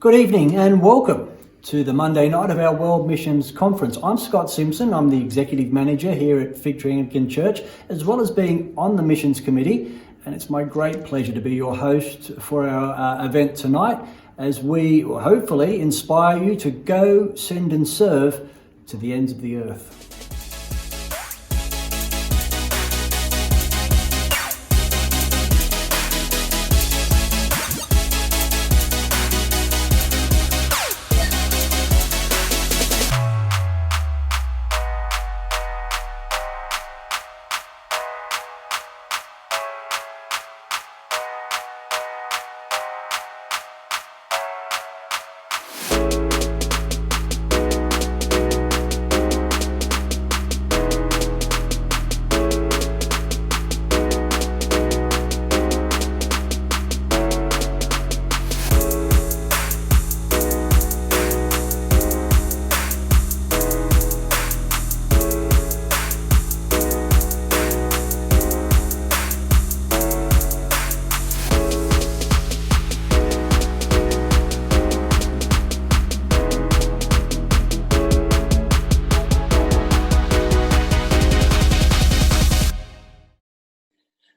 Good evening and welcome to the Monday night of our World Missions Conference. I'm Scott Simpson. I'm the Executive Manager here at Figtree Anglican Church, as well as being on the Missions Committee. And it's my great pleasure to be your host for our event tonight, as we will hopefully inspire you to go, send and serve to the ends of the earth.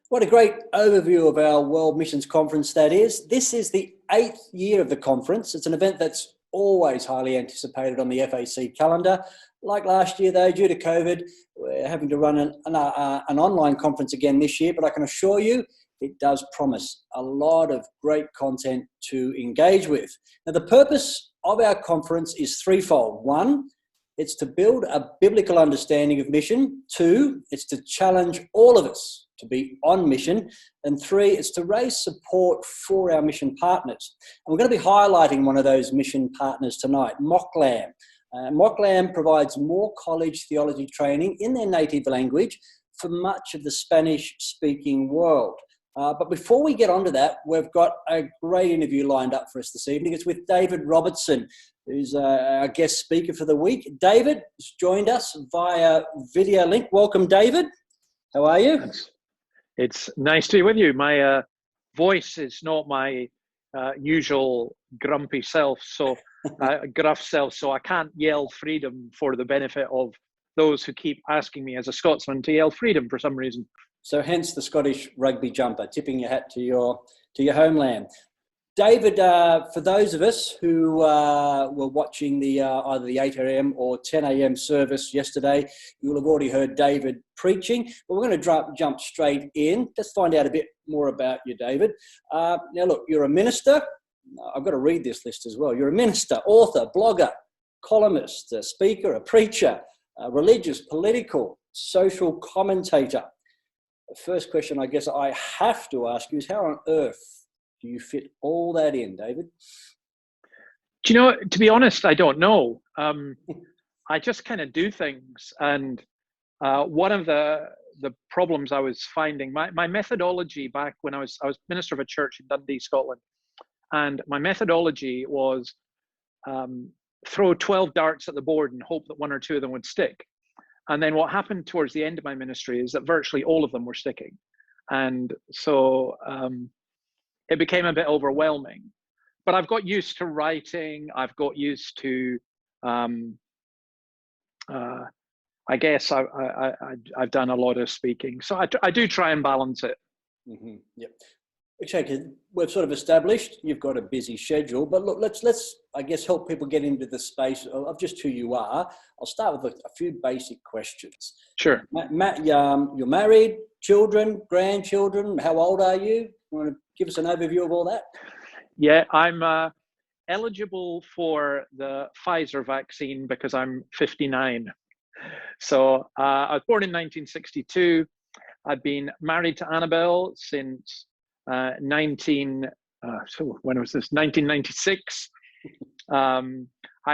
What a great overview of our World Missions Conference that is. This is the 8th year of the conference. It's an event that's always highly anticipated on the FAC calendar. Like last year, though, due to COVID, we're having to run an online conference again this year, but I can assure you it does promise a lot of great content to engage with. Now, the purpose of our conference is threefold. One, it's to build a biblical understanding of mission. Two, it's to challenge all of us to be on mission. And three, it's to raise support for our mission partners. And we're going to be highlighting one of those mission partners tonight, MOCLAM. MOCLAM provides more college theology training in their native language for much of the Spanish-speaking world. But before we get onto that, we've got a great interview lined up for us this evening. It's with David Robertson, who's our guest speaker for the week. David has joined us via video link. Welcome, David. How are you? Thanks. It's nice to be with you. My voice is not my usual grumpy self, gruff self, so I can't yell freedom for the benefit of those who keep asking me as a Scotsman to yell freedom for some reason. So hence the Scottish rugby jumper, tipping your hat to your homeland. David, for those of us who were watching the either the 8 a.m. or 10 a.m. service yesterday, you will have already heard David preaching. But we're going to jump straight in. Let's find out a bit more about you, David. Now, look, you're a minister. I've got to read this list as well. You're a minister, author, blogger, columnist, a speaker, a preacher, a religious, political, social commentator. The first question I guess I have to ask you is, how on earth do you fit all that in, David? Do you know, to be honest, I don't know. I just kind of do things. And one of the problems I was finding, my methodology back when I was minister of a church in Dundee, Scotland, and my methodology was throw 12 darts at the board and hope that one or two of them would stick. And then what happened towards the end of my ministry is that virtually all of them were sticking. And so it became a bit overwhelming. But I've got used to writing. I've got used to, I guess I've done a lot of speaking. So I do try and balance it. Mm-hmm. Yep. Okay, we've sort of established you've got a busy schedule, but look, let's I guess help people get into the space of just who you are. I'll start with a few basic questions. Sure. Matt, you're married, children, grandchildren. How old are you? You want to give us an overview of all that? Yeah, I'm eligible for the Pfizer vaccine because I'm 59. So I was born in 1962. I've been married to Annabelle since 1996. I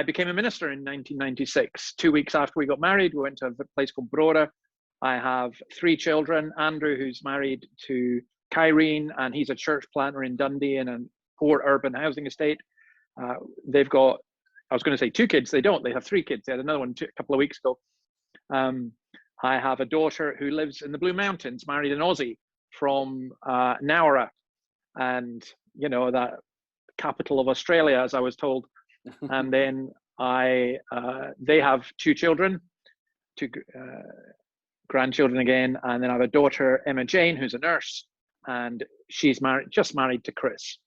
became a minister in 1996. 2 weeks after we got married, we went to a place called Brora. I have 3 children. Andrew, who's married to Kyrene, and he's a church planter in Dundee in a poor urban housing estate. They've got, I was going to say 2 kids. They don't. They have 3 kids. They had another one a couple of weeks ago. I have a daughter who lives in the Blue Mountains, married an Aussie from Nowra. And, you know, that capital of Australia, as I was told. And then they have two children, two grandchildren again, and then I have a daughter, Emma Jane, who's a nurse, and she's just married to Chris.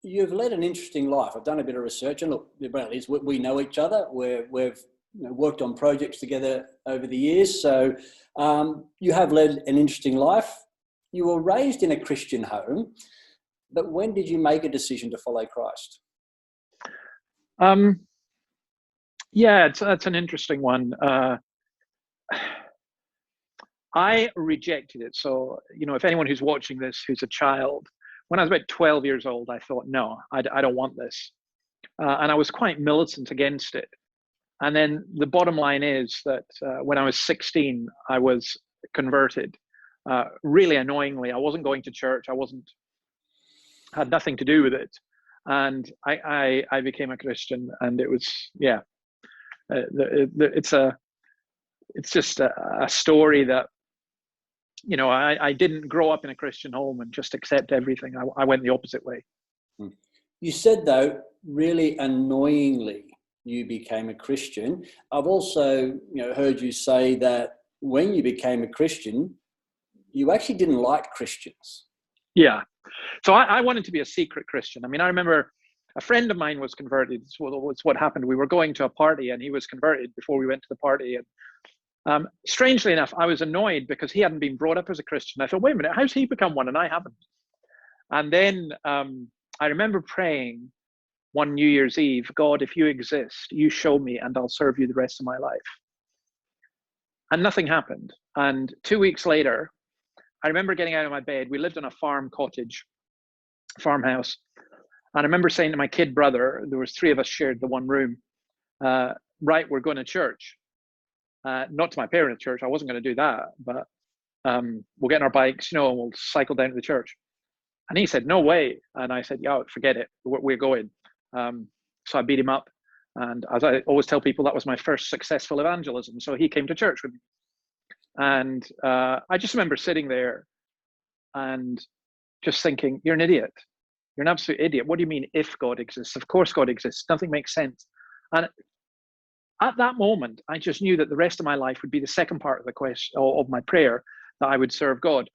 You've led an interesting life. I've done a bit of research, and look, we know each other. We've worked on projects together over the years, so you have led an interesting life. You were raised in a Christian home, but when did you make a decision to follow Christ? Yeah, that's an interesting one. I rejected it. So, if anyone who's watching this, who's a child, when I was about 12 years old, I thought, no, I don't want this. And I was quite militant against it. And then the bottom line is that when I was 16, I was converted. Really annoyingly, I wasn't going to church. Had nothing to do with it. And I became a Christian, and it was, it's just a story that, I didn't grow up in a Christian home and just accept everything. I went the opposite way. You said, though, really annoyingly, you became a Christian. I've also, heard you say that when you became a Christian, you actually didn't like Christians. Yeah. So I wanted to be a secret Christian. I mean, I remember a friend of mine was converted. It's what happened. We were going to a party and he was converted before we went to the party. And strangely enough, I was annoyed because he hadn't been brought up as a Christian. I thought, wait a minute, how's he become one and I haven't? And then I remember praying one New Year's Eve, God, if you exist, you show me and I'll serve you the rest of my life. And nothing happened. And 2 weeks later, I remember getting out of my bed. We lived in a farmhouse. And I remember saying to my kid brother, there was 3 of us shared the one room, right, we're going to church. Not to my parents' church. I wasn't going to do that, but we'll get on our bikes, and we'll cycle down to the church. And he said, no way. And I said, yeah, forget it. We're going. So I beat him up. And as I always tell people, that was my first successful evangelism. So he came to church with me. And I just remember sitting there and just thinking, you're an idiot. You're an absolute idiot. What do you mean if God exists? Of course God exists. Nothing makes sense. And at that moment, I just knew that the rest of my life would be the second part of the question of my prayer, that I would serve God.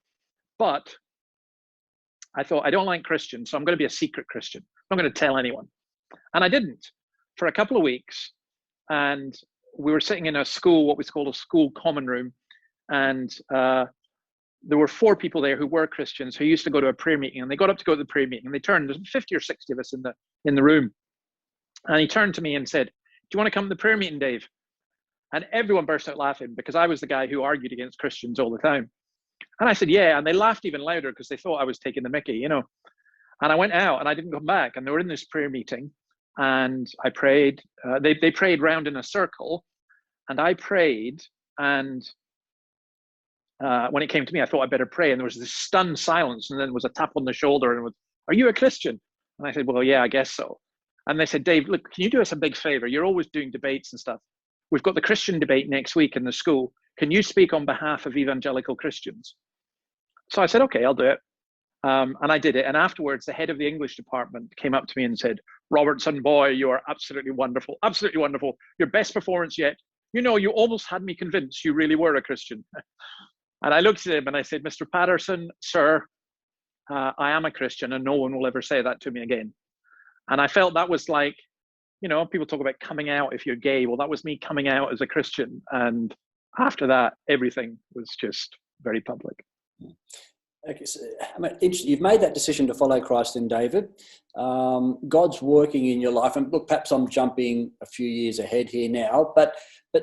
But I thought, I don't like Christians, so I'm going to be a secret Christian. I'm not going to tell anyone. And I didn't for a couple of weeks. And we were sitting in a school, what was called a school common room. And there were 4 people there who were Christians who used to go to a prayer meeting. And they got up to go to the prayer meeting. And they turned, there's 50 or 60 of us in the room. And he turned to me and said, do you want to come to the prayer meeting, Dave? And everyone burst out laughing because I was the guy who argued against Christians all the time. And I said, yeah. And they laughed even louder because they thought I was taking the mickey, And I went out and I didn't come back. And they were in this prayer meeting and I prayed. They prayed round in a circle and I prayed. And when it came to me, I thought I'd better pray. And there was this stunned silence. And then there was a tap on the shoulder and it was, are you a Christian? And I said, well, yeah, I guess so. And they said, Dave, look, can you do us a big favor? You're always doing debates and stuff. We've got the Christian debate next week in the school. Can you speak on behalf of evangelical Christians? So I said, okay, I'll do it. And I did it. And afterwards, the head of the English department came up to me and said, Robertson, boy, you are absolutely wonderful. Absolutely wonderful. Your best performance yet. You almost had me convinced you really were a Christian. And I looked at him and I said, Mr. Patterson, sir, I am a Christian and no one will ever say that to me again. And I felt that was like, people talk about coming out if you're gay. Well, that was me coming out as a Christian. And after that, everything was just very public. Okay, so, you've made that decision to follow Christ in David. God's working in your life. And look, perhaps I'm jumping a few years ahead here now, but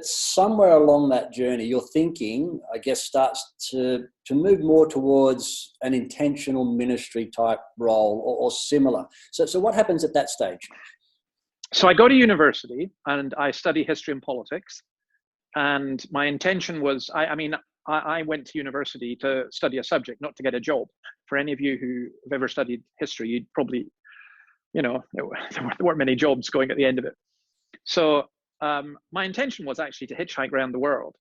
somewhere along that journey, your thinking, I guess, starts to move more towards an intentional ministry type role or similar. So what happens at that stage? So I go to university and I study history and politics. And my intention was, I went to university to study a subject, not to get a job. For any of you who have ever studied history, you'd probably, there weren't many jobs going at the end of it. So my intention was actually to hitchhike around the world,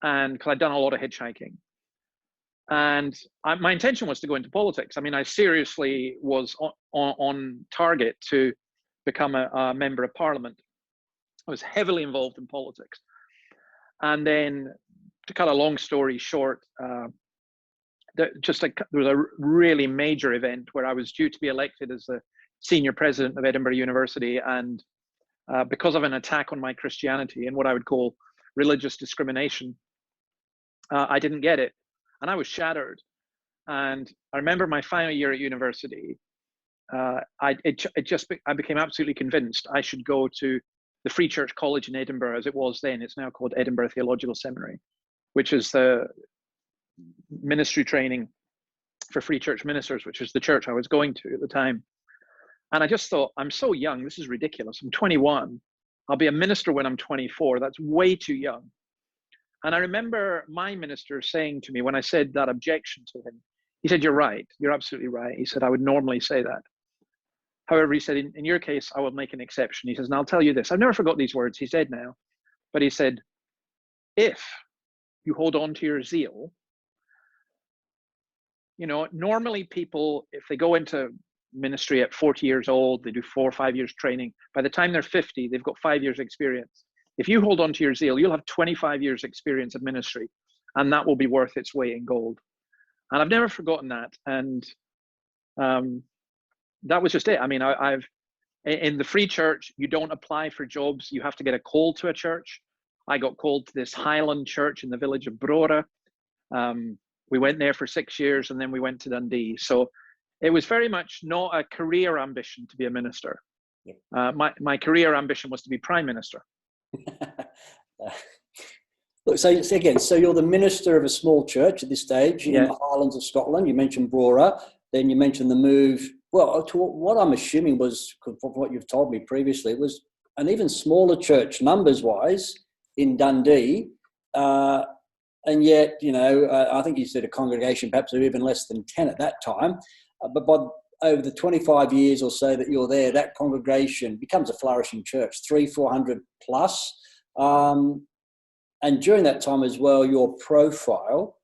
and because I'd done a lot of hitchhiking. And my intention was to go into politics. I mean, I seriously was on target to become a member of parliament. I was heavily involved in politics. And then, to cut a long story short, there was a really major event where I was due to be elected as the senior president of Edinburgh University. And because of an attack on my Christianity and what I would call religious discrimination, I didn't get it. And I was shattered. And I remember my final year at university, I became absolutely convinced I should go to the Free Church College in Edinburgh, as it was then. It's now called Edinburgh Theological Seminary, which is the ministry training for Free Church ministers, which is the church I was going to at the time. And I just thought, I'm so young, this is ridiculous. I'm 21. I'll be a minister when I'm 24. That's way too young. And I remember my minister saying to me when I said that objection to him, he said, "You're right. You're absolutely right." He said, "I would normally say that. However," he said, in your case, I will make an exception." He says, "And I'll tell you this. I've never forgot these words. He's dead now. But he said, if you hold on to your zeal, normally people, if they go into ministry at 40 years old, they do 4 or 5 years training. By the time they're 50, they've got 5 years experience. If you hold on to your zeal, you'll have 25 years experience of ministry, and that will be worth its weight in gold." And I've never forgotten that. And that was just it. I mean, I've in the Free Church, you don't apply for jobs. You have to get a call to a church. I got called to this Highland church in the village of Brora. We went there for 6 years, and then we went to Dundee. So it was very much not a career ambition to be a minister. My career ambition was to be prime minister. Look, so again, so you're the minister of a small church at this stage in the Highlands of Scotland. You mentioned Brora, then you mentioned the move. Well, to what I'm assuming was, from what you've told me previously, was an even smaller church numbers-wise in Dundee, and yet, I think you said a congregation perhaps of even less than 10 at that time. But over the 25 years or so that you're there, that congregation becomes a flourishing church, 300-400 plus. And during that time as well, your profile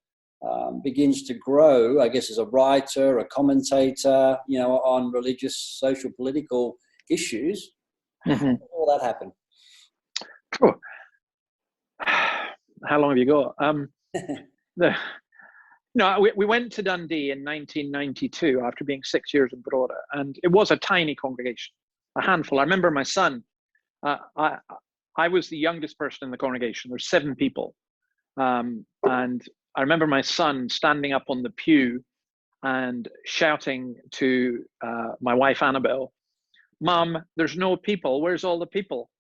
begins to grow, I guess, as a writer, a commentator, on religious, social, political issues. Mm-hmm. How did all that happen? Oh. How long have you got? We went to Dundee in 1992 after being 6 years in Brora, and it was a tiny congregation, a handful. I remember my son. I was the youngest person in the congregation. There's 7 people, and I remember my son standing up on the pew and shouting to my wife Annabelle, "Mum, there's no people. Where's all the people?"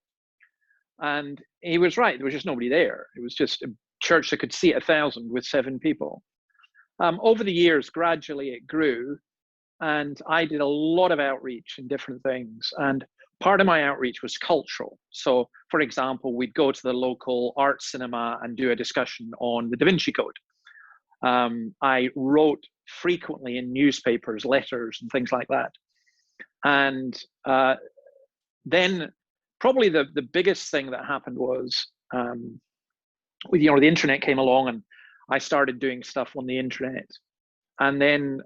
And he was right. There was just nobody there. It was just a church that could seat 1,000 with 7 people. Over the years, gradually it grew, and I did a lot of outreach in different things. And part of my outreach was cultural. So, for example, we'd go to the local art cinema and do a discussion on the Da Vinci Code. I wrote frequently in newspapers, letters, and things like that. And then probably the biggest thing that happened was, the internet came along, and I started doing stuff on the internet. And then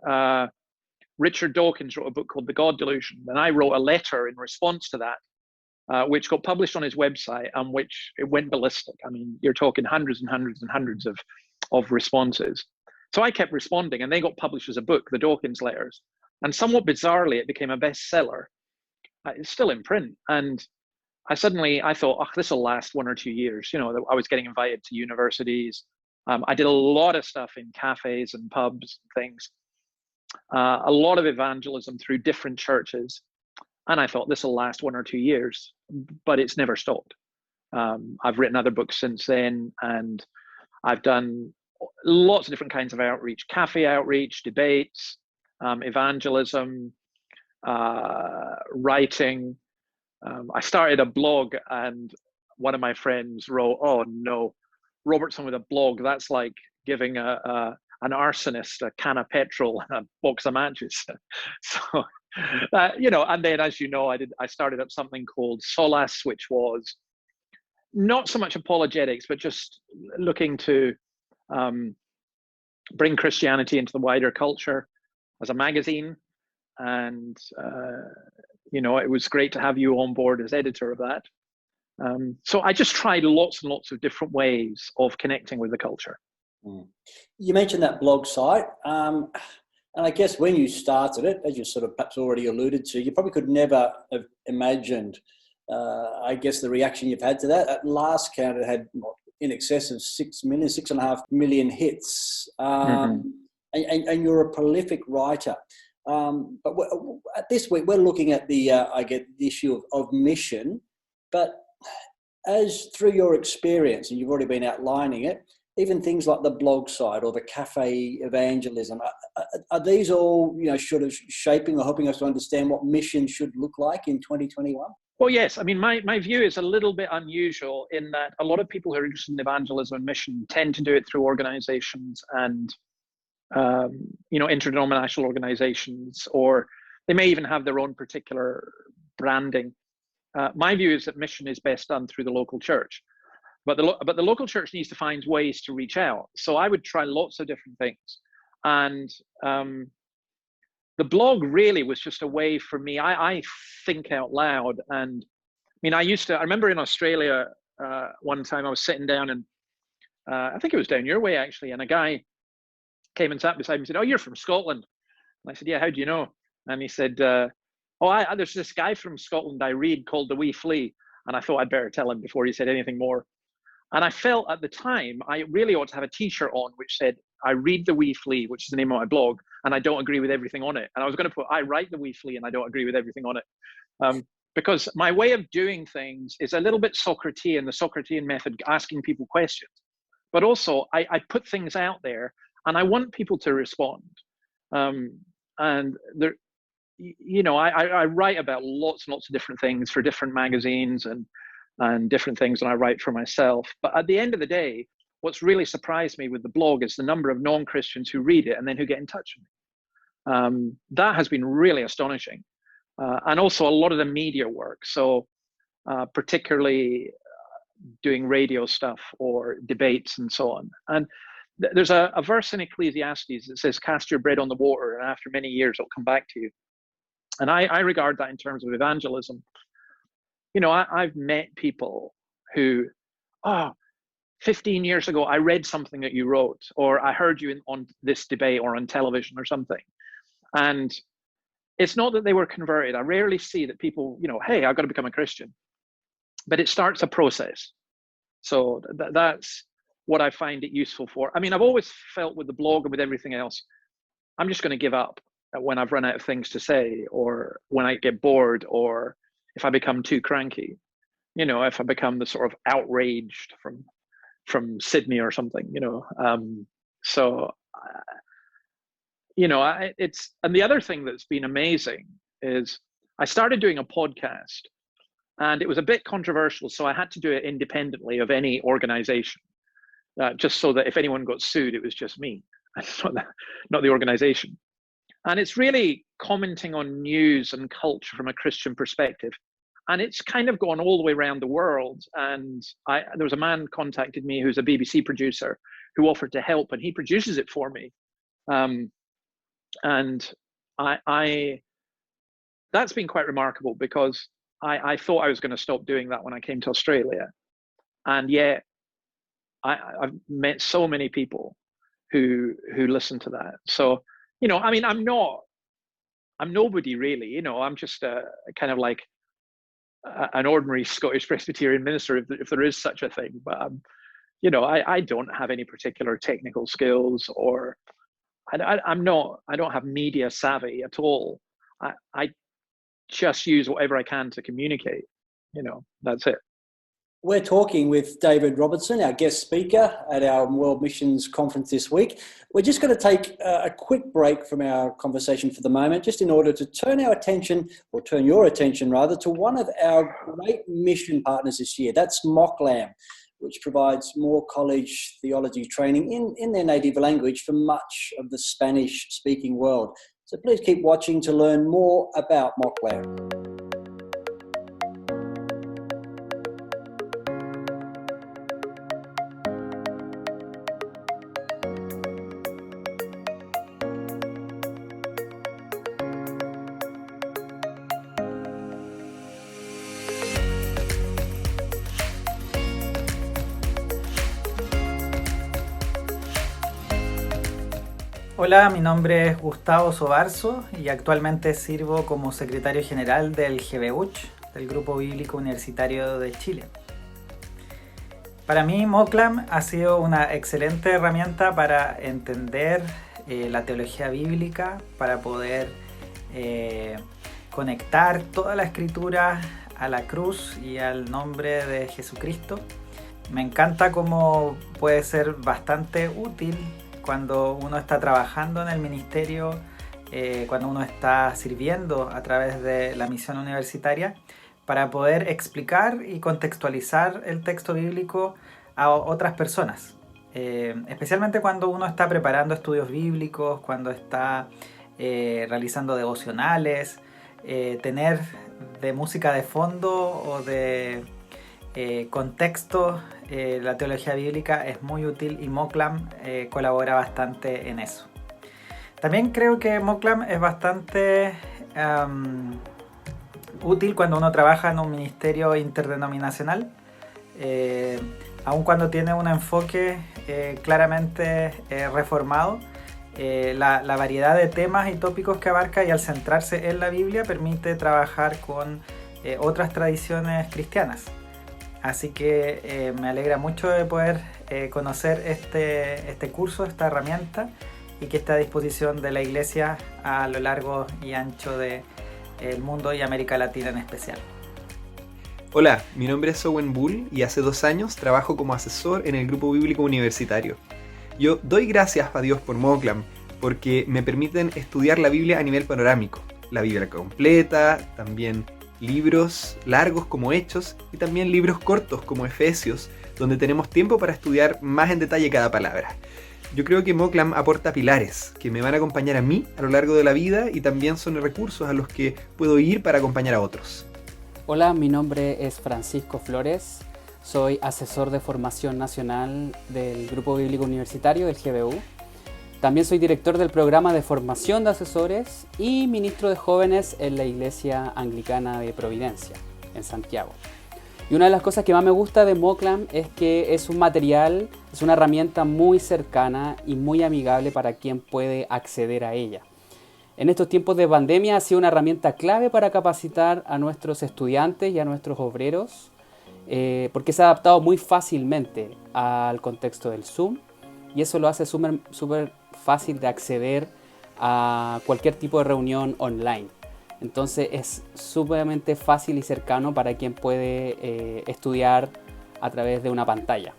Richard Dawkins wrote a book called The God Delusion, and I wrote a letter in response to that, which got published on his website, and which it went ballistic. I mean, you're talking hundreds and hundreds and hundreds of responses. So I kept responding, and they got published as a book, The Dawkins Letters. And somewhat bizarrely, it became a bestseller. It's still in print. And I thought, this will last 1 or 2 years. I was getting invited to universities. I did a lot of stuff in cafes and pubs and things. A lot of evangelism through different churches. And I thought, this will last 1 or 2 years, but it's never stopped. I've written other books since then, and I've done lots of different kinds of outreach, cafe outreach, debates, evangelism, writing. I started a blog, and one of my friends wrote, "Oh no, Robertson with a blog, that's like giving an arsonist a can of petrol and a box of matches." So, and then, as you know, I started up something called Solace, which was not so much apologetics, but just looking to bring Christianity into the wider culture as a magazine. And, it was great to have you on board as editor of that. So I just tried lots and lots of different ways of connecting with the culture. You mentioned that blog site. And I guess when you started it, as you sort of perhaps already alluded to, you probably could never have imagined, I guess, the reaction you've had to that. At last count, it had in excess of 6.5 million hits. And you're a prolific writer. But this week, we're looking at the issue of mission. But as through your experience, and you've already been outlining it, even things like the blog site or the cafe evangelism, are these all, sort of shaping or helping us to understand what mission should look like in 2021? Well, yes. I mean, my view is a little bit unusual in that a lot of people who are interested in evangelism and mission tend to do it through organizations and, interdenominational organizations, or they may even have their own particular branding. My view is that mission is best done through the local church. But the local church needs to find ways to reach out. So I would try lots of different things. And the blog really was just a way for me. I think out loud. And I mean, I remember in Australia one time I was sitting down and I think it was down your way actually. And a guy came and sat beside me and said, "Oh, you're from Scotland." And I said, "Yeah, how do you know?" And he said, there's this guy from Scotland I read called The Wee Flea. And I thought I'd better tell him before he said anything more. And I felt at the time I really ought to have a t-shirt on which said, "I read The Wee Flea," which is the name of my blog, "and I don't agree with everything on it." And I was going to put, "I write The Wee Flea and I don't agree with everything on it." Because my way of doing things is a little bit Socratean, the Socratean method, asking people questions. But also I put things out there and I want people to respond. And there, I write about lots and lots of different things for different magazines and different things than I write for myself. But at the end of the day, what's really surprised me with the blog is the number of non-Christians who read it and then who get in touch with me. That has been really astonishing. And also a lot of the media work. So particularly doing radio stuff or debates and so on. And there's a verse in Ecclesiastes that says, "Cast your bread on the water, and after many years it'll come back to you." And I regard that in terms of evangelism. I've met people who, 15 years ago, I read something that you wrote, or I heard you on this debate or on television or something. And it's not that they were converted. I rarely see that people, "Hey, I've got to become a Christian." But it starts a process. So that's what I find it useful for. I mean, I've always felt with the blog and with everything else, I'm just going to give up when I've run out of things to say, or when I get bored, or if I become too cranky, if I become the sort of outraged from Sydney or something, so, and the other thing that's been amazing is I started doing a podcast and it was a bit controversial. So I had to do it independently of any organization, just so that if anyone got sued, it was just me, not the organization. And it's really commenting on news and culture from a Christian perspective. And it's kind of gone all the way around the world. And there was a man contacted me who's a BBC producer who offered to help, and he produces it for me. And that's been quite remarkable, because I thought I was going to stop doing that when I came to Australia. And yet I've met so many people who listen to that. So, I mean, I'm nobody really, I'm just a kind of like an ordinary Scottish Presbyterian minister, if there is such a thing. But I don't have any particular technical skills, or I don't have media savvy at all. I just use whatever I can to communicate. That's it. We're talking with David Robertson, our guest speaker at our World Missions Conference this week. We're just going to take a quick break from our conversation for the moment, just in order to turn your attention rather, to one of our great mission partners this year. That's MOCLAM, which provides more college theology training in their native language for much of the Spanish-speaking world. So please keep watching to learn more about MOCLAM. Hola, mi nombre es Gustavo Sobarzo y actualmente sirvo como secretario general del GBUCH, del Grupo Bíblico Universitario de Chile. Para mí, MOCLAM ha sido una excelente herramienta para entender la teología bíblica, para poder conectar toda la escritura a la cruz y al nombre de Jesucristo. Me encanta cómo puede ser bastante útil cuando uno está trabajando en el ministerio, cuando uno está sirviendo a través de la misión universitaria, para poder explicar y contextualizar el texto bíblico a otras personas. Especialmente cuando uno está preparando estudios bíblicos, cuando está realizando devocionales, tener de música de fondo o de contexto la teología bíblica es muy útil y MOCLAM colabora bastante en eso. También creo que MOCLAM es bastante útil cuando uno trabaja en un ministerio interdenominacional, aun cuando tiene un enfoque claramente reformado. La variedad de temas y tópicos que abarca y al centrarse en la Biblia permite trabajar con otras tradiciones cristianas. Así que me alegra mucho de poder conocer este curso, esta herramienta, y que está a disposición de la Iglesia a lo largo y ancho del mundo y América Latina en especial. Hola, mi nombre es Owen Bull y hace 2 años trabajo como asesor en el Grupo Bíblico Universitario. Yo doy gracias a Dios por MOCLAM porque me permiten estudiar la Biblia a nivel panorámico, la Biblia completa, también libros largos como Hechos y también libros cortos como Efesios, donde tenemos tiempo para estudiar más en detalle cada palabra. Yo creo que MOCLAM aporta pilares que me van a acompañar a mí a lo largo de la vida y también son recursos a los que puedo ir para acompañar a otros. Hola, mi nombre es Francisco Flores, soy asesor de formación nacional del Grupo Bíblico Universitario, del GBU. También soy director del programa de formación de asesores y ministro de jóvenes en la Iglesia Anglicana de Providencia, en Santiago. Y una de las cosas que más me gusta de MOCLAM es que es un material, es una herramienta muy cercana y muy amigable para quien puede acceder a ella. En estos tiempos de pandemia ha sido una herramienta clave para capacitar a nuestros estudiantes y a nuestros obreros, porque se ha adaptado muy fácilmente al contexto del Zoom y eso lo hace súper fácil de acceder a cualquier tipo de reunión online. Entonces es sumamente fácil y cercano para quien puede estudiar a través de una pantalla.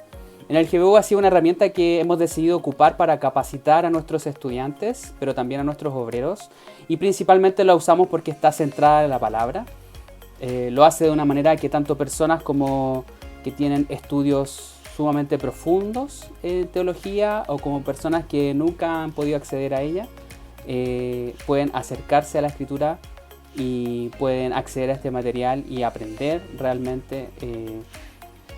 En el GBU ha sido una herramienta que hemos decidido ocupar para capacitar a nuestros estudiantes, pero también a nuestros obreros, y principalmente la usamos porque está centrada en la palabra. Lo hace de una manera que tanto personas como que tienen estudios sumamente profundos en teología o como personas que nunca han podido acceder a ella pueden acercarse a la escritura y pueden acceder a este material y aprender realmente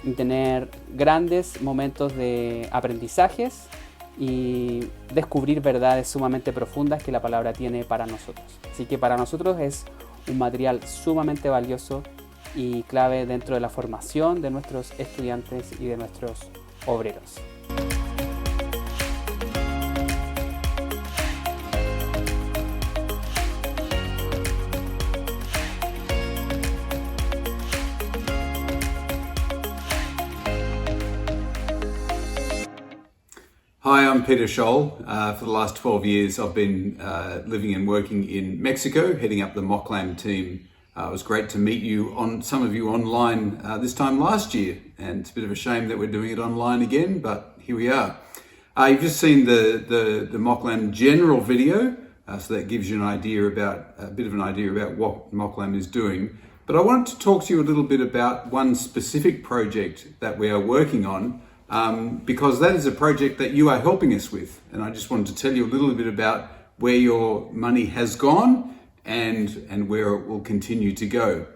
y tener grandes momentos de aprendizajes y descubrir verdades sumamente profundas que la palabra tiene para nosotros. Así que para nosotros es un material sumamente valioso y clave dentro de la formación de nuestros estudiantes y de nuestros obreros. Hi, I'm Peter Scholl. For the last 12 years, I've been living and working in Mexico, heading up the MOCLAM team. It was great to meet you, some of you online this time last year, and it's a bit of a shame that we're doing it online again, but here we are. You've just seen the MOCLAM general video, so that gives you a bit of an idea about what MOCLAM is doing. But I wanted to talk to you a little bit about one specific project that we are working on, because that is a project that you are helping us with. And I just wanted to tell you a little bit about where your money has gone and where it will continue to go.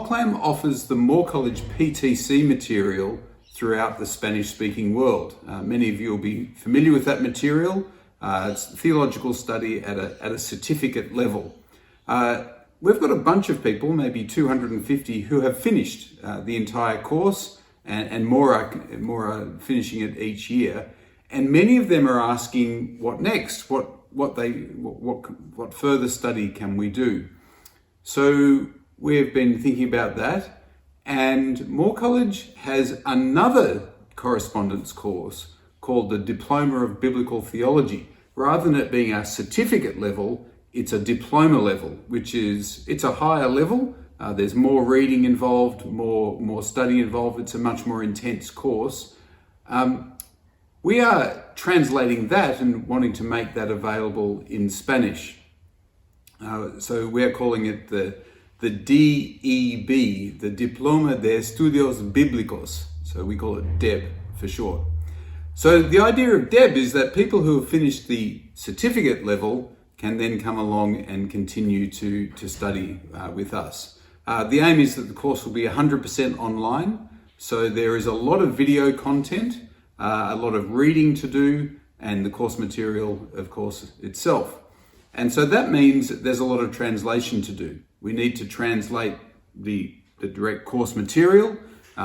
MOCLAM offers the More College PTC material throughout the Spanish-speaking world. Many of you will be familiar with that material. It's theological study at a certificate level. We've got a bunch of people, maybe 250, who have finished the entire course. and more are finishing it each year. And many of them are asking, what next? What further study can we do? So we've been thinking about that, and Moore College has another correspondence course called the Diploma of Biblical Theology. Rather than it being a certificate level, it's a diploma level, it's a higher level. There's more reading involved, more study involved. It's a much more intense course. We are translating that and wanting to make that available in Spanish. So we're calling it the DEB, the Diploma de Estudios Bíblicos. So we call it DEB for short. So the idea of DEB is that people who have finished the certificate level can then come along and continue to study with us. The aim is that the course will be 100% online. So there is a lot of video content, a lot of reading to do, and the course material, of course, itself. And so that means that there's a lot of translation to do. We need to translate the direct course material.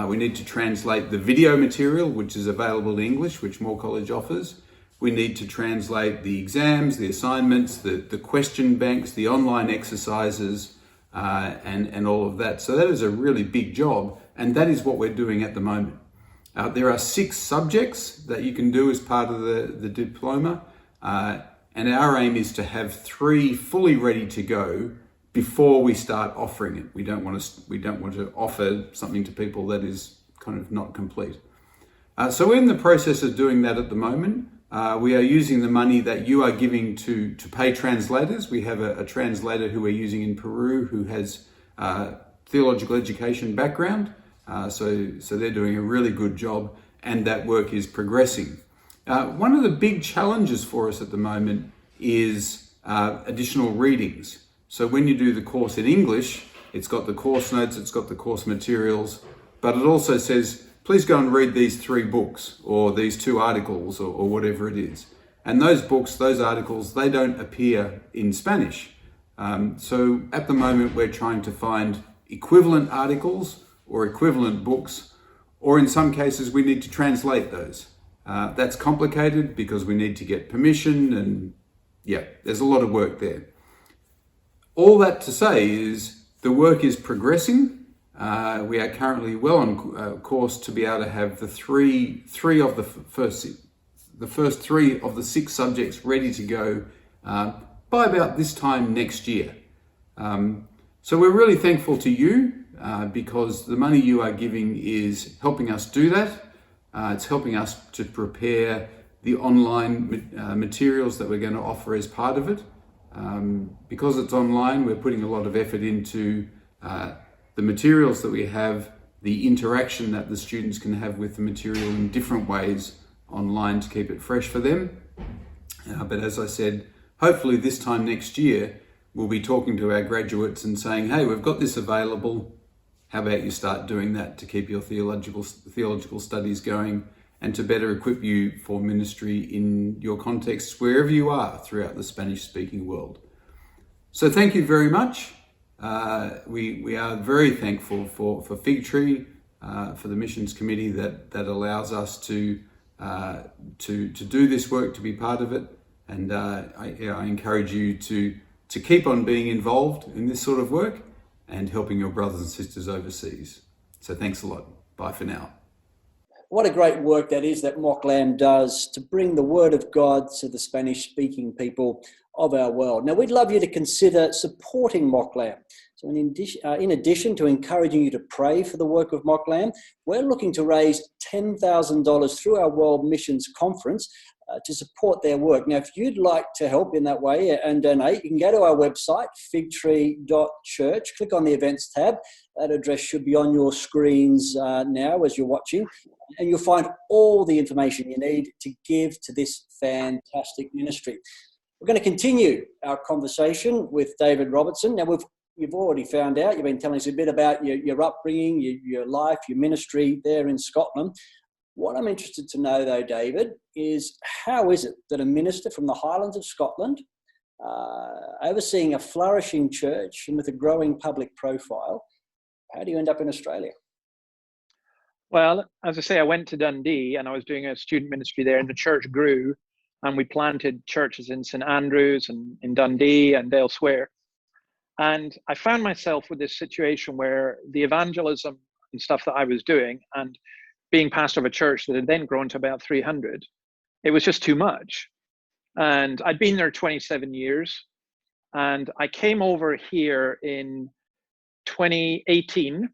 We need to translate the video material, which is available in English, which Moore College offers. We need to translate the exams, the assignments, the question banks, the online exercises, and all of that. So that is a really big job, and that is what we're doing at the moment. There are 6 subjects that you can do as part of the diploma, and our aim is to have 3 fully ready to go before we start offering it. We don't want to offer something to people that is kind of not complete. So we're in the process of doing that at the moment. We are using the money that you are giving to pay translators. We have a translator who we're using in Peru who has theological education background. So they're doing a really good job, and that work is progressing. One of the big challenges for us at the moment is additional readings. So when you do the course in English, it's got the course notes, it's got the course materials, but it also says, please go and read these 3 books or these 2 articles or whatever it is. And those books, those articles, they don't appear in Spanish. So at the moment, we're trying to find equivalent articles or equivalent books, or in some cases, we need to translate those. That's complicated because we need to get permission, and yeah, there's a lot of work there. All that to say is the work is progressing. We are currently well on course to be able to have the first 3 of the 6 subjects ready to go by about this time next year. So we're really thankful to you because the money you are giving is helping us do that. It's helping us to prepare the online materials that we're going to offer as part of it. Because it's online, we're putting a lot of effort into the materials that we have, the interaction that the students can have with the material in different ways online to keep it fresh for them. But as I said, hopefully this time next year, we'll be talking to our graduates and saying, hey, we've got this available. How about you start doing that to keep your theological studies going and to better equip you for ministry in your contexts wherever you are throughout the Spanish-speaking world. So thank you very much. We are very thankful for Figtree, for the missions committee that allows us to do this work, to be part of it. And I encourage you to keep on being involved in this sort of work and helping your brothers and sisters overseas. So thanks a lot. Bye for now. What a great work that is that MOCLAM does to bring the word of God to the Spanish-speaking people of our world. Now, we'd love you to consider supporting MOCLAM. So in addition to encouraging you to pray for the work of MOCLAM, we're looking to raise $10,000 through our World Missions Conference to support their work. Now, if you'd like to help in that way and donate, you can go to our website, figtree.church, click on the events tab. That address should be on your screens now as you're watching, and you'll find all the information you need to give to this fantastic ministry. We're going to continue our conversation with David Robertson. Now, you've already found out, you've been telling us a bit about your upbringing, your life, your ministry there in Scotland. What I'm interested to know, though, David, is how is it that a minister from the Highlands of Scotland, overseeing a flourishing church and with a growing public profile, how do you end up in Australia? Well, as I say, I went to Dundee and I was doing a student ministry there, and the church grew, and we planted churches in St Andrews and in Dundee and elsewhere. And I found myself with this situation where the evangelism and stuff that I was doing, and being pastor of a church that had then grown to about 300, it was just too much. And I'd been there 27 years, and I came over here in 2018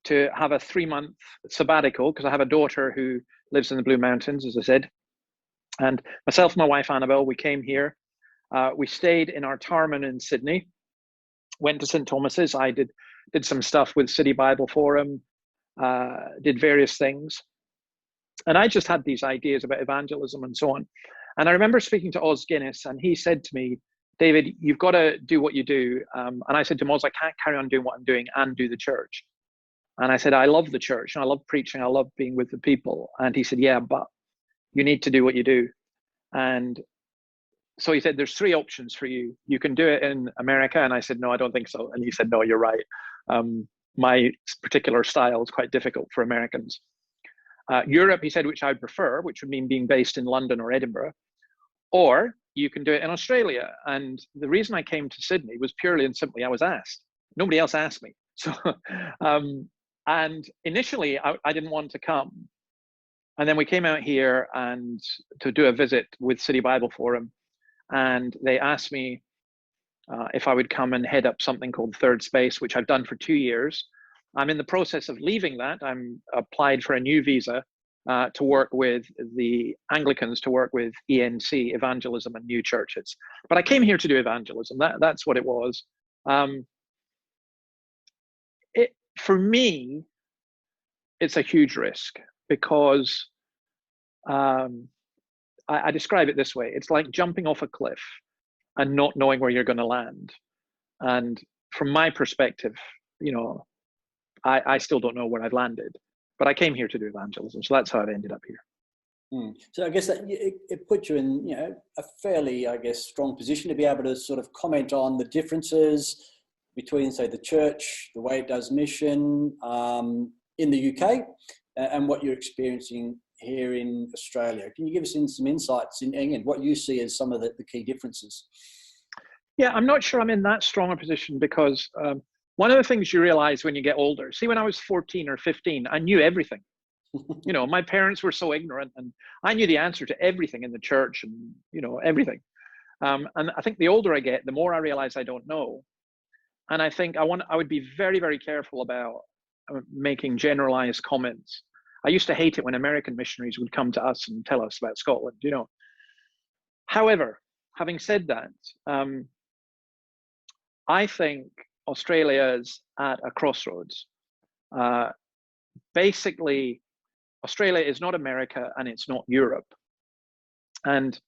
to have a 3-month sabbatical, because I have a daughter who lives in the Blue Mountains, as I said. And myself and my wife, Annabelle, we came here. We stayed in our Tarman in Sydney, went to St. Thomas's. I did some stuff with City Bible Forum, did various things. And I just had these ideas about evangelism and so on. And I remember speaking to Os Guinness, and he said to me, David, you've got to do what you do. And I said to him, Os, I can't carry on doing what I'm doing and do the church. And I said, I love the church and I love preaching. I love being with the people. And he said, yeah, but you need to do what you do. And so he said, there's 3 options for you. You can do it in America. And I said, no, I don't think so. And he said, no, you're right. My particular style is quite difficult for Americans. Europe, he said, which I would prefer, which would mean being based in London or Edinburgh, or you can do it in Australia. And the reason I came to Sydney was purely and simply I was asked. Nobody else asked me. So, and initially I didn't want to come. And then we came out here and to do a visit with City Bible Forum. And they asked me if I would come and head up something called Third Space, which I've done for 2 years. I'm in the process of leaving that. I'm applied for a new visa to work with the Anglicans, to work with ENC, evangelism and new churches. But I came here to do evangelism. That's what it was. For me, it's a huge risk, because I describe it this way. It's like jumping off a cliff and not knowing where you're going to land. And from my perspective, I still don't know where I've landed, but I came here to do evangelism. So that's how I've ended up here. So I guess that it put you in, a fairly, strong position to be able to sort of comment on the differences between, say, the church, the way it does mission in the UK, and what you're experiencing here in Australia. Can you give us some insights in what you see as some of the key differences? Yeah, I'm not sure I'm in that strong a position, because one of the things you realize when you get older, see, when I was 14 or 15, I knew everything. My parents were so ignorant, and I knew the answer to everything in the church and, everything. And I think the older I get, the more I realize I don't know. And I think I would be very, very careful about making generalized comments. I used to hate it when American missionaries would come to us and tell us about Scotland, However, having said that, I think Australia is at a crossroads. Basically, Australia is not America and it's not Europe. And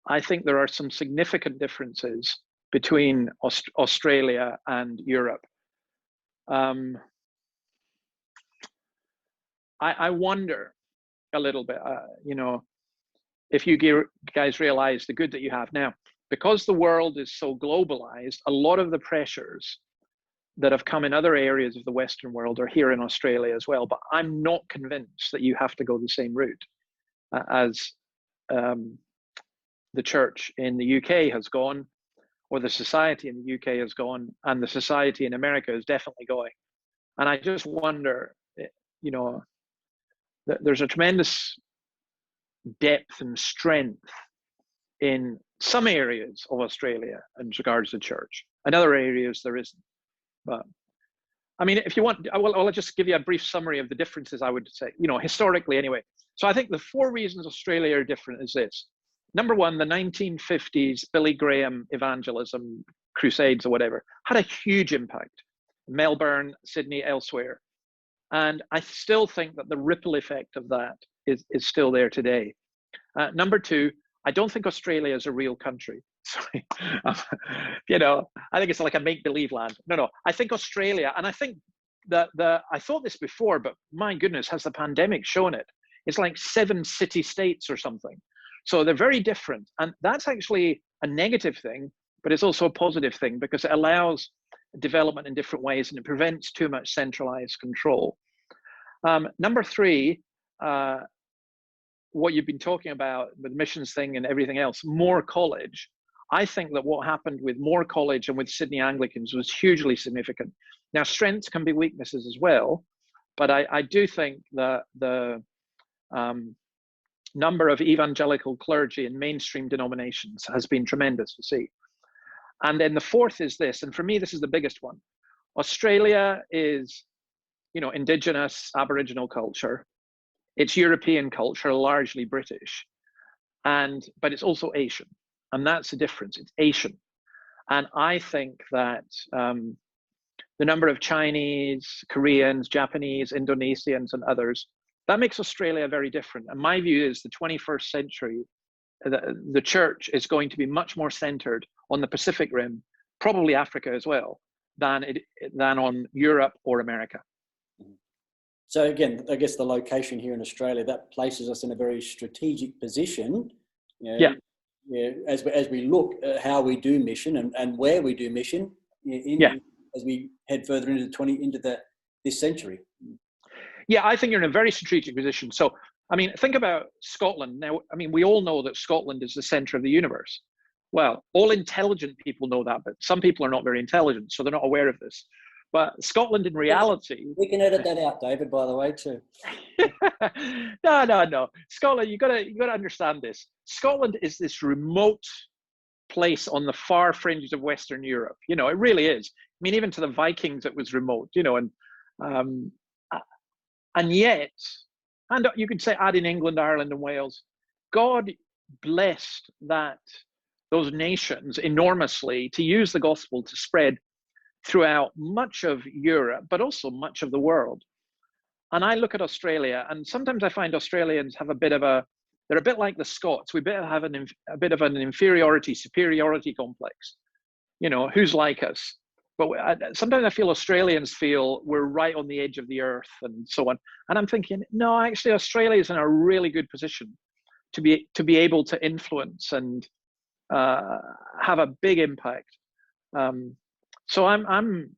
I think there are some significant differences between Australia and Europe. I wonder a little bit, if you guys realize the good that you have now, because the world is so globalized, a lot of the pressures that have come in other areas of the Western world are here in Australia as well. But I'm not convinced that you have to go the same route as the church in the UK has gone, or the society in the UK has gone, and the society in America is definitely going. And I just wonder, there's a tremendous depth and strength in some areas of Australia in regards to church. In other areas, there isn't. But I mean, if you want, I'll just give you a brief summary of the differences, I would say, historically anyway. So I think the 4 reasons Australia are different is this. Number one, the 1950s Billy Graham evangelism, crusades or whatever, had a huge impact. Melbourne, Sydney, elsewhere. And I still think that the ripple effect of that is still there today. Number 2, I don't think Australia is a real country. Sorry. I think it's like a make-believe land. No, I think Australia, and I think I thought this before, but my goodness, has the pandemic shown it? It's like 7 city-states or something. So they're very different. And that's actually a negative thing, but it's also a positive thing, because it allows development in different ways and it prevents too much centralized control. Number three, what you've been talking about with the missions thing and everything else, more college. I think that what happened with more college and with Sydney Anglicans was hugely significant. Now, strengths can be weaknesses as well, but I do think that the number of evangelical clergy in mainstream denominations has been tremendous to see. And then the fourth is this, and for me, this is the biggest one. Australia is, indigenous Aboriginal culture. It's European culture, largely British, but it's also Asian. And that's the difference. It's Asian. And I think that the number of Chinese, Koreans, Japanese, Indonesians, and others, that makes Australia very different. And my view is the 21st century, the church is going to be much more centered on the Pacific Rim, probably Africa as well, than on Europe or America. So again, I guess the location here in Australia, that places us in a very strategic position. Yeah. As we look at how we do mission and where we do mission, as we head further into this century. Yeah, I think you're in a very strategic position. So, think about Scotland. Now, we all know that Scotland is the center of the universe. Well, all intelligent people know that, but some people are not very intelligent, so they're not aware of this. But Scotland, in reality, we can edit that out, David. By the way, too. No. Scotland, you gotta understand this. Scotland is this remote place on the far fringes of Western Europe. It really is. Even to the Vikings, it was remote. And yet, and you could say add in England, Ireland, and Wales. God blessed those nations enormously to use the gospel to spread throughout much of Europe, but also much of the world. And I look at Australia, and sometimes I find Australians have they're a bit like the Scots. We have a bit of an inferiority, superiority complex. Who's like us? But sometimes I feel Australians feel we're right on the edge of the earth and so on. And I'm thinking, no, actually Australia is in a really good position to be able to influence and have a big impact. So I'm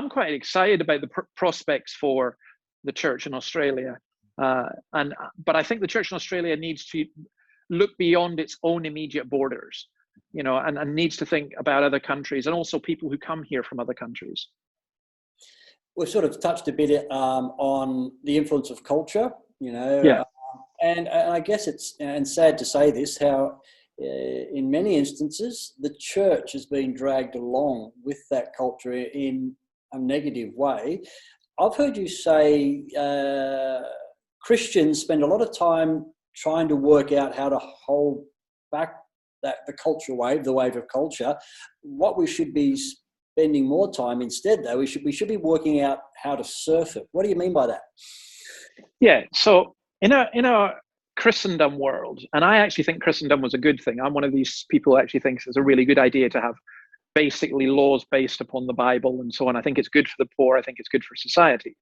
quite excited about the prospects for the church in Australia, but I think the church in Australia needs to look beyond its own immediate borders, and needs to think about other countries and also people who come here from other countries. We've sort of touched a bit on the influence of culture, and I guess it's sad to say this, how in many instances, the church has been dragged along with that culture in a negative way. I've heard you say Christians spend a lot of time trying to work out how to hold back the culture wave, the wave of culture. What we should be spending more time instead, though, we should be working out how to surf it. What do you mean by that? Yeah, so in a Christendom world, and I actually think Christendom was a good thing. I'm one of these people who actually thinks it's a really good idea to have basically laws based upon the Bible and so on. I think it's good for the poor. I think it's good for society.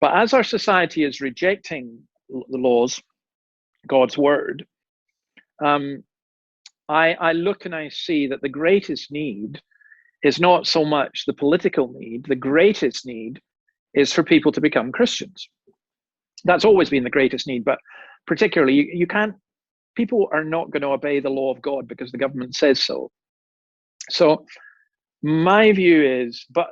But as our society is rejecting the laws, God's word, I look and I see that the greatest need is not so much the political need. The greatest need is for people to become Christians. That's always been the greatest need, but particularly you can't, people are not going to obey the law of God because the government says so. So my view is, but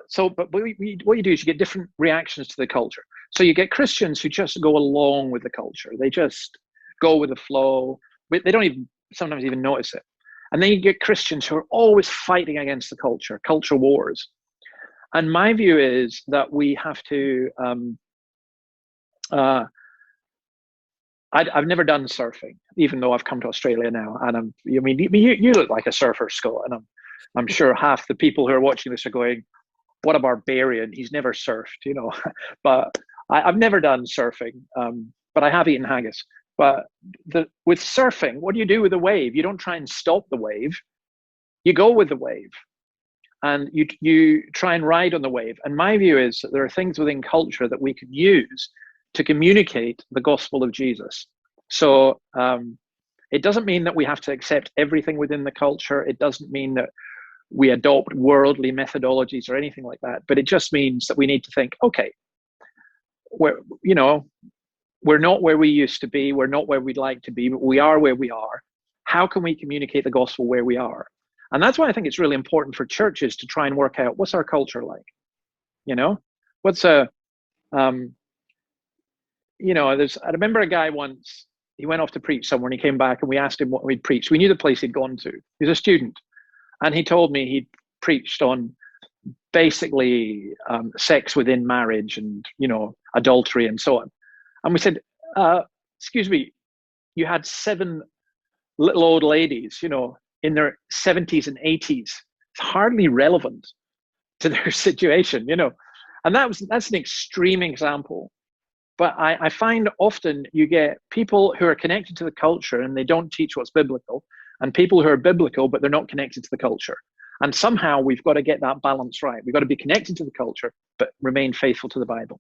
what you do is you get different reactions to the culture. So you get Christians who just go along with the culture. They just go with the flow. They don't even sometimes even notice it. And then you get Christians who are always fighting against the culture wars. And my view is that we have to, I've never done surfing, even though I've come to Australia now. And you look like a surfer, Scott, and I'm sure half the people who are watching this are going, what a barbarian, he's never surfed, But I've never done surfing, but I have eaten haggis. But with surfing, what do you do with a wave? You don't try and stop the wave. You go with the wave. And you try and ride on the wave. And my view is that there are things within culture that we can use to communicate the gospel of Jesus. So it doesn't mean that we have to accept everything within the culture. It doesn't mean that we adopt worldly methodologies or anything like that. But it just means that we need to think, okay, we're not where we used to be. We're not where we'd like to be, but we are where we are. How can we communicate the gospel where we are? And that's why I think it's really important for churches to try and work out, what's our culture like? What's I remember a guy once, he went off to preach somewhere and he came back and we asked him what he'd preached. We knew the place he'd gone to. He was a student. And he told me he'd preached on basically sex within marriage and, adultery and so on. And we said, excuse me, you had 7 little old ladies, in their 70s and 80s. It's hardly relevant to their situation, And that's an extreme example. But I find often you get people who are connected to the culture and they don't teach what's biblical, and people who are biblical, but they're not connected to the culture. And somehow we've got to get that balance right. We've got to be connected to the culture, but remain faithful to the Bible.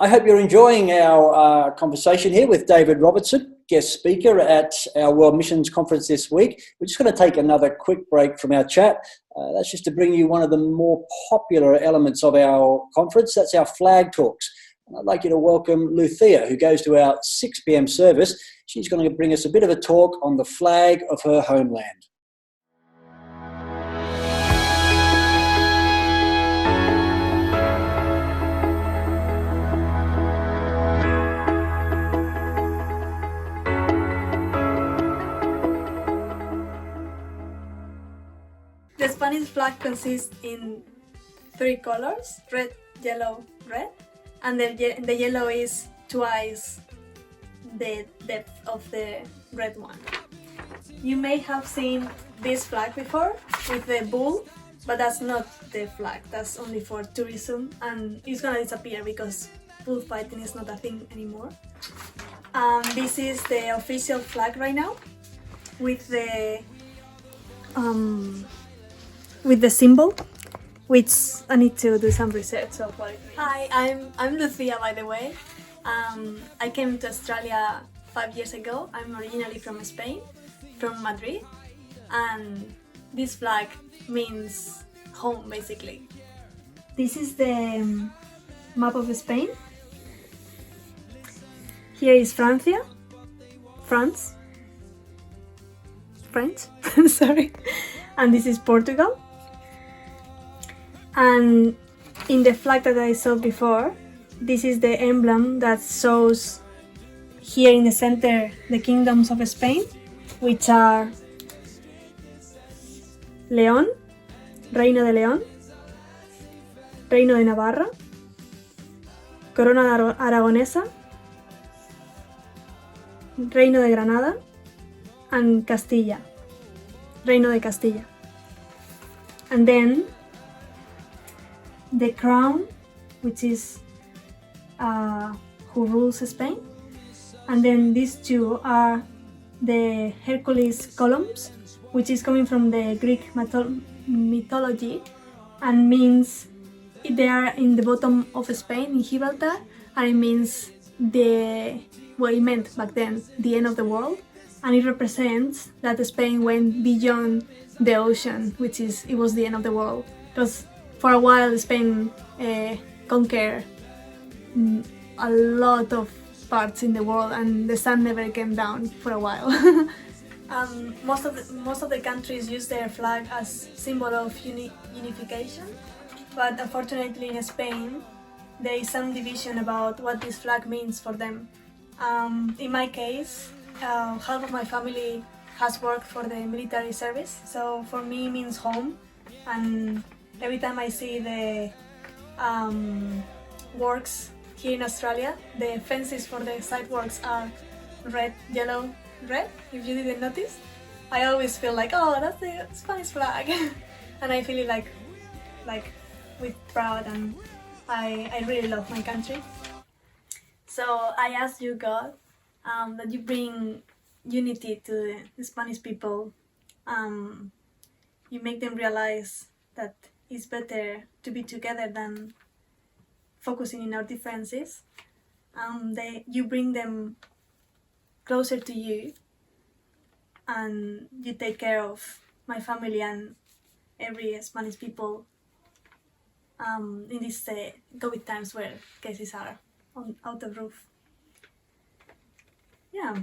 I hope you're enjoying our conversation here with David Robertson, guest speaker at our World Missions Conference this week. We're just going to take another quick break from our chat. That's just to bring you one of the more popular elements of our conference. That's our flag talks. And I'd like you to welcome Luthea, who goes to our 6 p.m. service. She's going to bring us a bit of a talk on the flag of her homeland. The Spanish flag consists in 3 colors, red, yellow, red, and the yellow is twice the depth of the red one. You may have seen this flag before with the bull, but that's not the flag, that's only for tourism, and it's gonna disappear because bullfighting is not a thing anymore. This is the official flag right now with the symbol, which I need to do some research of what it means. Hi, I'm Lucia, by the way. I came to Australia 5 years ago. I'm originally from Spain, from Madrid, and this flag means home, basically. This is the map of Spain. Here is France, sorry, and this is Portugal. And in the flag that I saw before, this is the emblem that shows here in the center the kingdoms of Spain, which are León, Reino de León, Reino de Navarra, Corona Aragonesa, Reino de Granada, and Castilla, Reino de Castilla. And then the crown, which is who rules Spain, and then these 2 are the Hercules columns, which is coming from the Greek mythology and means they are in the bottom of Spain in Gibraltar, and it means it meant back then the end of the world, and it represents that Spain went beyond the ocean, it was the end of the world, because for a while Spain conquered a lot of parts in the world, and the sun never came down for a while. Most of the countries use their flag as symbol of unification, but unfortunately in Spain there is some division about what this flag means for them. In my case, half of my family has worked for the military service, so for me it means home, and every time I see the works here in Australia, the fences for the site works are red, yellow, red, if you didn't notice. I always feel like, oh, that's the Spanish flag. And I feel it like with proud, and I really love my country. So I ask you, God, that you bring unity to the Spanish people. You make them realize that it's better to be together than focusing in our differences. You bring them closer to you, and you take care of my family and every Spanish people in these COVID times where cases are out of roof. Yeah,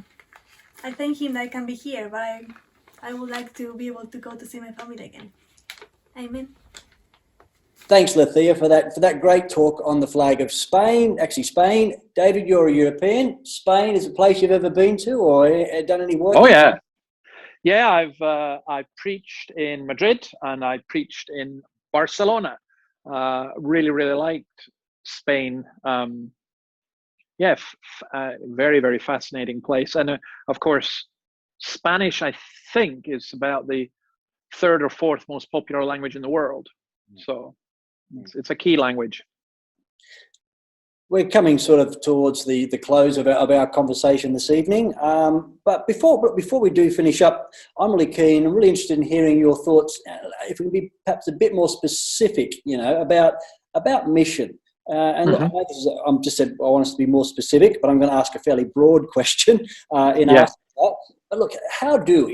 I thank him that I can be here, but I would like to be able to go to see my family again. Amen. Thanks, Lethea, for that great talk on the flag of Spain. Actually, Spain. David, you're a European. Spain is a place you've ever been to or done any work? Oh yeah, yeah. I've preached in Madrid and I preached in Barcelona. Really liked Spain. Yeah, very, very fascinating place. And of course, Spanish, I think, is about the third or fourth most popular language in the world. So it's a key language. We're coming sort of towards the close of our conversation this evening. But before we do finish up, I'm really keen, I'm really interested in hearing your thoughts, if we can be perhaps a bit more specific, about mission. And look, I'm just said I want us to be more specific, but I'm going to ask a fairly broad question asking that. But look, how do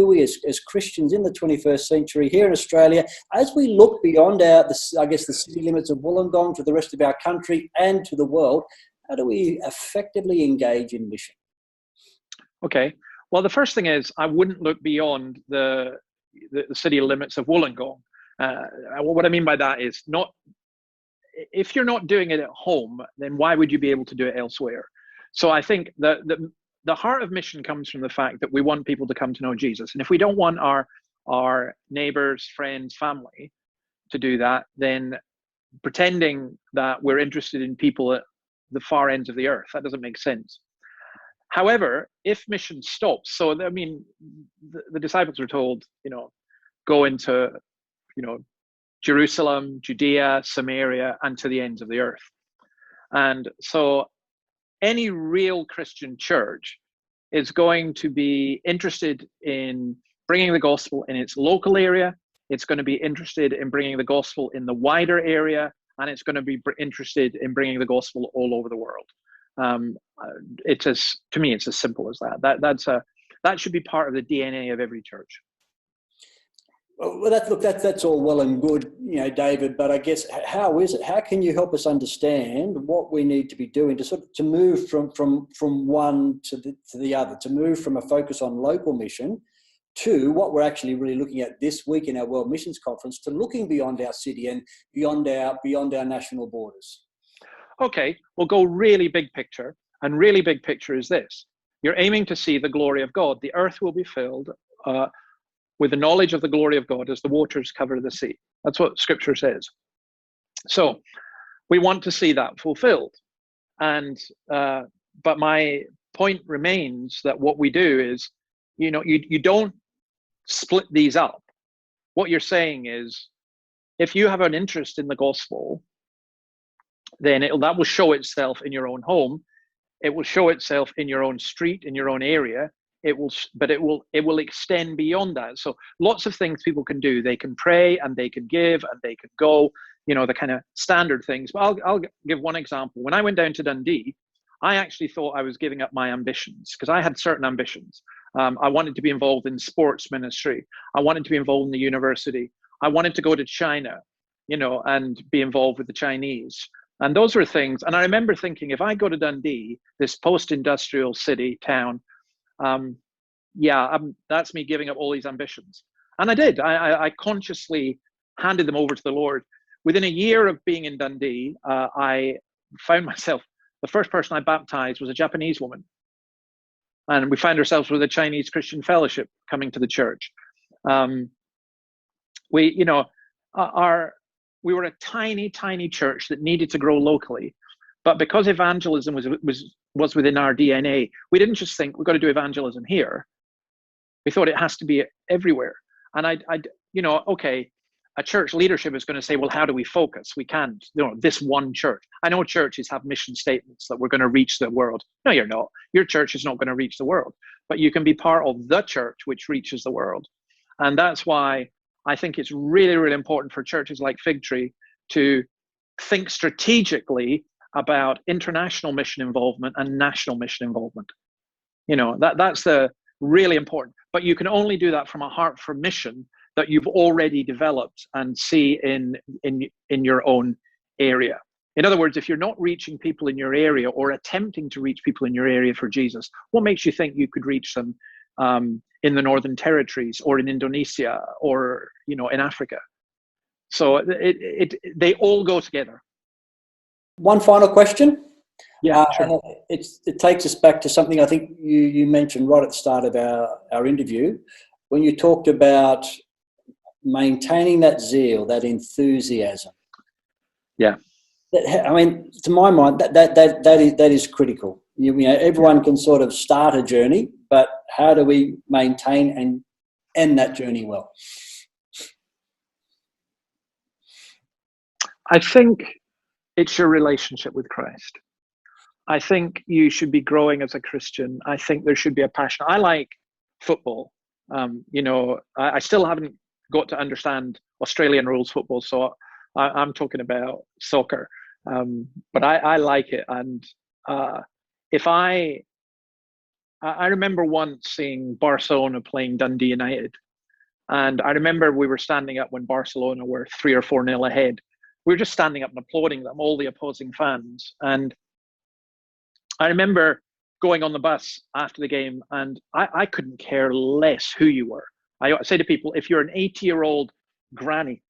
we as Christians in the 21st century here in Australia, as we look beyond the city limits of Wollongong to the rest of our country and to the world, how do we effectively engage in mission? Okay. Well, the first thing is I wouldn't look beyond the city limits of Wollongong. What I mean by that is not. If you're not doing it at home, then why would you be able to do it elsewhere? So I think the heart of mission comes from the fact that we want people to come to know Jesus. And if we don't want our neighbors, friends, family to do that, then pretending that we're interested in people at the far ends of the earth, that doesn't make sense. However, if mission stops, so I mean, the disciples were told, go into, Jerusalem, Judea, Samaria, and to the ends of the earth. And so any real Christian church is going to be interested in bringing the gospel in its local area. It's going to be interested in bringing the gospel in the wider area, and it's going to be interested in bringing the gospel all over the world. To me, it's as simple as that. That should be part of the DNA of every church. Well, that's all well and good, David. But I guess how is it? How can you help us understand what we need to be doing to move from one to the other, to move from a focus on local mission to what we're actually really looking at this week in our World Missions Conference, to looking beyond our city and beyond our national borders? Okay, we'll go really big picture, and really big picture is this: you're aiming to see the glory of God. The earth will be filled with the knowledge of the glory of God as the waters cover the sea. That's what Scripture says. So we want to see that fulfilled. And but my point remains that what we do is, you don't split these up. What you're saying is, if you have an interest in the gospel, then that will show itself in your own home. It will show itself in your own street, in your own area. It will extend beyond that. So lots of things people can do. They can pray and they can give and they can go, the kind of standard things. But I'll give one example. When I went down to Dundee, I actually thought I was giving up my ambitions, because I had certain ambitions. I wanted to be involved in sports ministry. I wanted to be involved in the university. I wanted to go to China, and be involved with the Chinese. And those were things. And I remember thinking, if I go to Dundee, this post-industrial town, that's me giving up all these ambitions. And I did. I consciously handed them over to the Lord. Within a year of being in Dundee, I found myself, the first person I baptized was a Japanese woman. And we found ourselves with a Chinese Christian fellowship coming to the church. We were a tiny, tiny church that needed to grow locally. But because evangelism was within our DNA, we didn't just think we've got to do evangelism here. We thought it has to be everywhere. And a church leadership is going to say, well, how do we focus? We can't, this one church. I know churches have mission statements that we're going to reach the world. No, you're not. Your church is not going to reach the world, but you can be part of the church which reaches the world. And that's why I think it's really, really important for churches like Figtree to think strategically about international mission involvement and national mission involvement. That's the really important. But you can only do that from a heart for mission that you've already developed and see in your own area. In other words, if you're not reaching people in your area or attempting to reach people in your area for Jesus, what makes you think you could reach them in the Northern Territories or in Indonesia or, in Africa? So they all go together. One final question. Yeah, sure. It takes us back to something I think you mentioned right at the start of our interview, when you talked about maintaining that zeal, that enthusiasm. Yeah. I mean, to my mind, that is critical. Everyone can sort of start a journey, but how do we maintain and end that journey well? I think it's your relationship with Christ. I think you should be growing as a Christian. I think there should be a passion. I like football. I still haven't got to understand Australian rules football, so I'm talking about soccer. But I like it. And I remember once seeing Barcelona playing Dundee United. And I remember we were standing up when Barcelona were 3 or 4-0 ahead. We were just standing up and applauding them, all the opposing fans. And I remember going on the bus after the game, and I couldn't care less who you were. I say to people, if you're an 80-year-old granny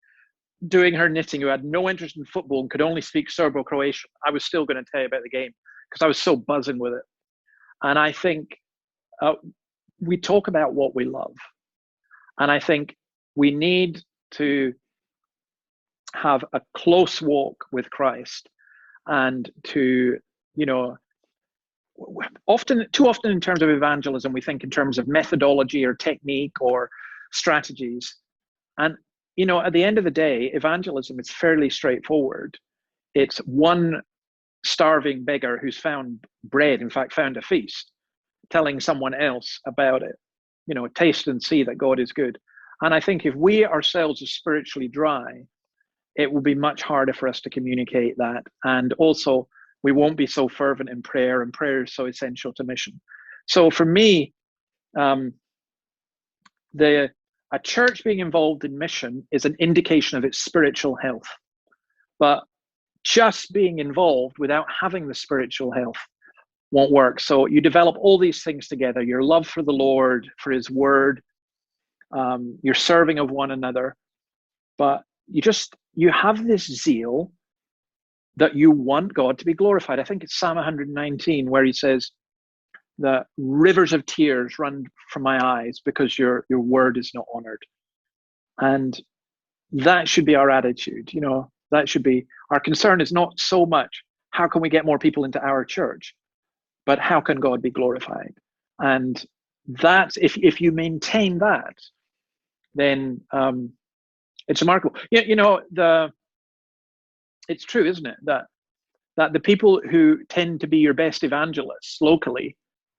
doing her knitting who had no interest in football and could only speak Serbo-Croatian, I was still going to tell you about the game because I was so buzzing with it. And I think we talk about what we love. And I think we need to have a close walk with Christ and to, too often in terms of evangelism, we think in terms of methodology or technique or strategies. And, at the end of the day, evangelism is fairly straightforward. It's one starving beggar who's found bread, in fact, found a feast, telling someone else about it. Taste and see that God is good. And I think if we ourselves are spiritually dry, it will be much harder for us to communicate that. And also, we won't be so fervent in prayer, and prayer is so essential to mission. So for me, a church being involved in mission is an indication of its spiritual health. But just being involved without having the spiritual health won't work. So you develop all these things together, your love for the Lord, for his word, your serving of one another. But you have this zeal that you want God to be glorified. I think it's Psalm 119 where he says, the rivers of tears run from my eyes because your word is not honored. And that should be our attitude. That should be our concern. Is not so much how can we get more people into our church, but how can God be glorified? And that's if you maintain that, then it's remarkable. It's true, isn't it, that the people who tend to be your best evangelists locally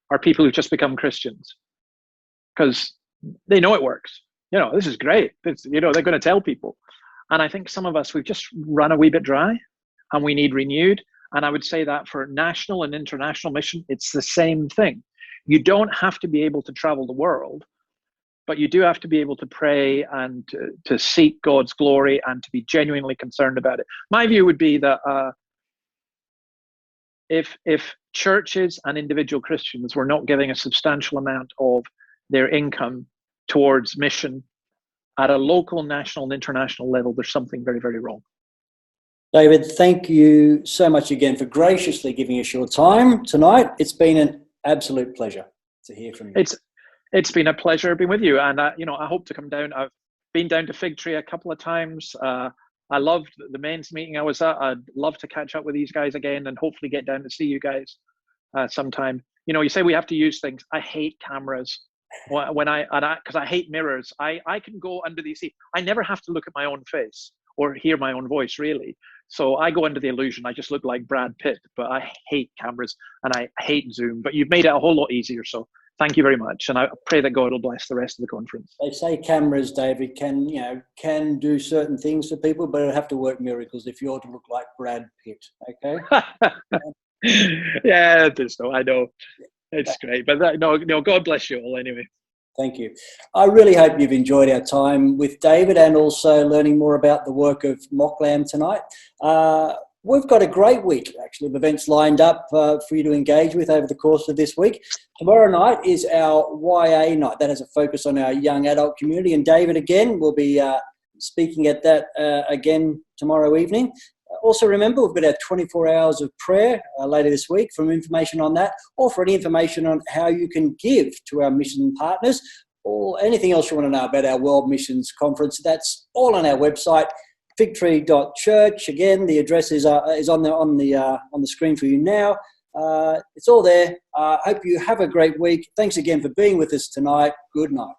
are people who just become Christians because they know it works. This is great. They're going to tell people. And I think some of us, we've just run a wee bit dry and we need renewed. And I would say that for national and international mission, it's the same thing. You don't have to be able to travel the world, but you do have to be able to pray and to seek God's glory and to be genuinely concerned about it. My view would be that if churches and individual Christians were not giving a substantial amount of their income towards mission at a local, national, and international level, there's something very, very wrong. David, thank you so much again for graciously giving us your time tonight. It's been an absolute pleasure to hear from you. It's been a pleasure being with you, and I hope to come down. I've been down to Figtree a couple of times. I loved the men's meeting I was at. I'd love to catch up with these guys again, and hopefully get down to see you guys sometime. You say we have to use things. I hate cameras because I hate mirrors. I can go under the seat. I never have to look at my own face or hear my own voice, really. So I go under the illusion. I just look like Brad Pitt, but I hate cameras and I hate Zoom. But you've made it a whole lot easier. So thank you very much. And I pray that God will bless the rest of the conference. They say cameras, David, can do certain things for people, but it'll have to work miracles if you're to look like Brad Pitt, okay? Yeah, I know. It's great. But no, God bless you all anyway. Thank you. I really hope you've enjoyed our time with David and also learning more about the work of MOCLAM tonight. We've got a great week, actually, of events lined up for you to engage with over the course of this week. Tomorrow night is our YA night. That has a focus on our young adult community. And David, again, will be speaking at that again tomorrow evening. Also, remember, we've got our 24 hours of prayer later this week. For information on that, or for any information on how you can give to our mission partners, or anything else you want to know about our World Missions Conference, that's all on our website, Figtree.church. Again, the address is on the screen for you now. It's all there. Hope you have a great week. Thanks again for being with us tonight. Good night.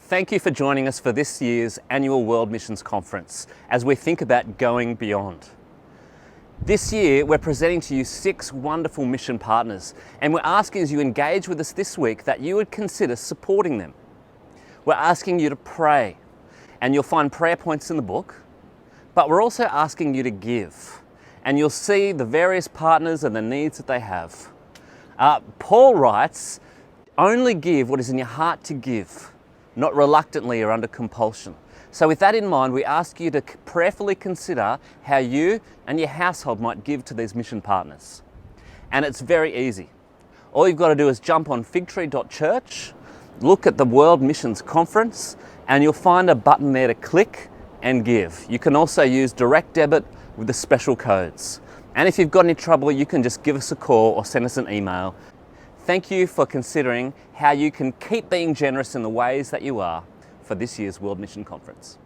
Thank you for joining us for this year's annual World Missions Conference as we think about going beyond. This year, we're presenting to you 6 wonderful mission partners, and we're asking as you engage with us this week that you would consider supporting them. We're asking you to pray, and you'll find prayer points in the book, but we're also asking you to give, and you'll see the various partners and the needs that they have. Paul writes, only give what is in your heart to give, not reluctantly or under compulsion. So with that in mind, we ask you to prayerfully consider how you and your household might give to these mission partners. And it's very easy. All you've got to do is jump on figtree.church, look at the World Missions Conference, and you'll find a button there to click and give. You can also use direct debit with the special codes. And if you've got any trouble, you can just give us a call or send us an email. Thank you for considering how you can keep being generous in the ways that you are for this year's World Mission Conference.